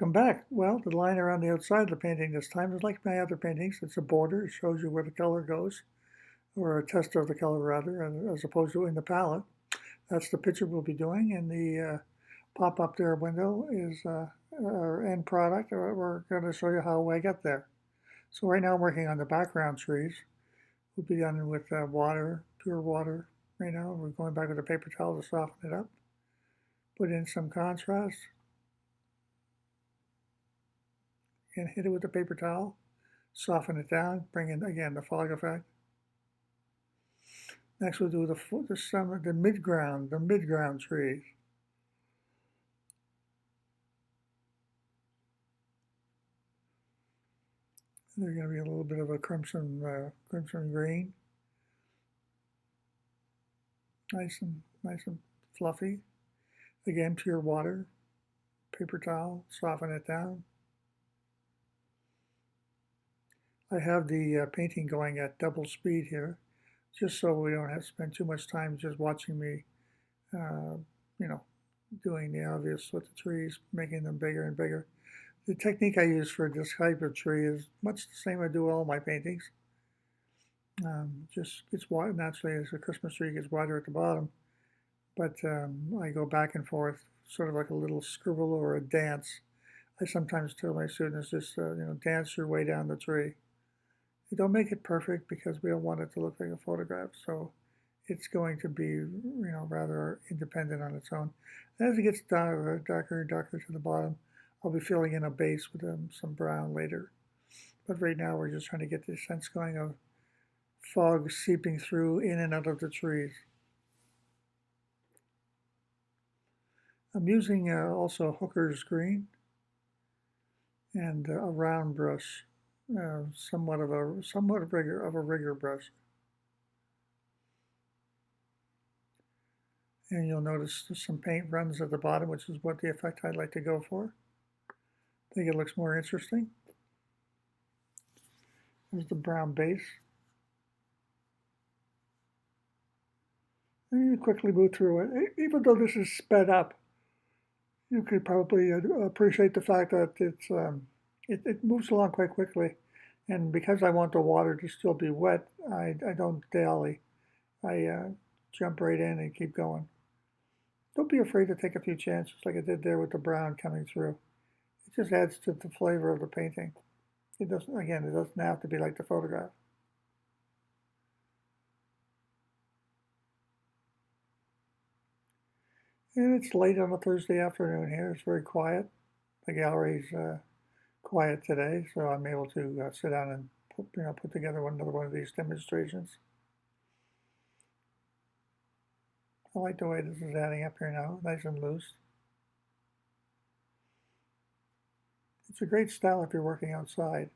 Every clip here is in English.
Welcome back. Well, the line around the outside of the painting this time is like my other paintings. It's a border. It shows you where the color goes, or a test of the color rather, as opposed to in the palette. That's the picture we'll be doing, and the pop-up there window is our end product. We're going to show you how I get there. So right now I'm working on the background trees. We'll be done with water, pure water right now. We're going back with a paper towel to soften it up. Put in some contrast and hit it with the paper towel. Soften it down, bring in again the fog effect. Next we'll do the midground trees. They're going to be a little bit of a crimson green, nice and fluffy. Again, pure water, paper towel, soften it down. I have the painting going at double speed here, just so we don't have to spend too much time just watching me, you know, doing the obvious with the trees, making them bigger and bigger. The technique I use for this type of tree is much the same I do all my paintings. Just gets wide naturally as a Christmas tree gets wider at the bottom, but I go back and forth, sort of like a little scribble or a dance. I sometimes tell my students just dance your way down the tree. You don't make it perfect because we don't want it to look like a photograph, so it's going to be rather independent on its own. As it gets darker and darker to the bottom, I'll be filling in a base with some brown later. But right now we're just trying to get this sense going of fog seeping through in and out of the trees. I'm using also Hooker's green and a round brush, somewhat of a rigger brush. And you'll notice some paint runs at the bottom, which is what the effect I'd like to go for. I think it looks more interesting. There's the brown base. And you quickly move through it. Even though this is sped up, you could probably appreciate the fact that it moves along quite quickly. And because I want the water to still be wet, I don't dally. I jump right in and keep going. Don't be afraid to take a few chances like I did there with the brown coming through. It just adds to the flavor of the painting. It doesn't have to be like the photograph. And it's late on a Thursday afternoon here. It's very quiet. The gallery's quiet today, so I'm able to sit down and put together another one of these demonstrations. I like the way this is adding up here now, nice and loose. It's a great style if you're working outside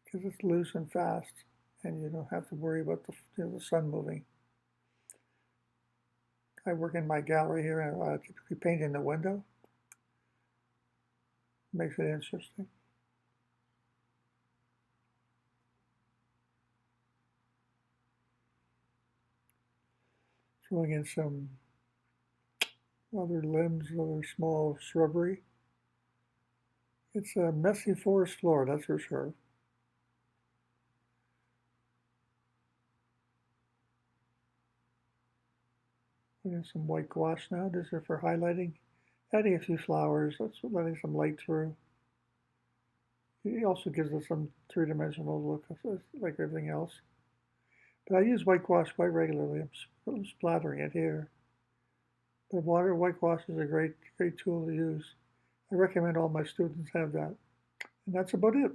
because it's loose and fast, and you don't have to worry about the sun moving. I work in my gallery here and typically paint in the window. Makes it interesting. Throwing in some other limbs, other small shrubbery. It's a messy forest floor, that's for sure. Putting some white gouache now. These are for highlighting. Adding a few flowers, letting some light through. It also gives us some three-dimensional look, like everything else. But I use white gouache quite regularly. I'm splattering it here. But white gouache is a great tool to use. I recommend all my students have that. And that's about it.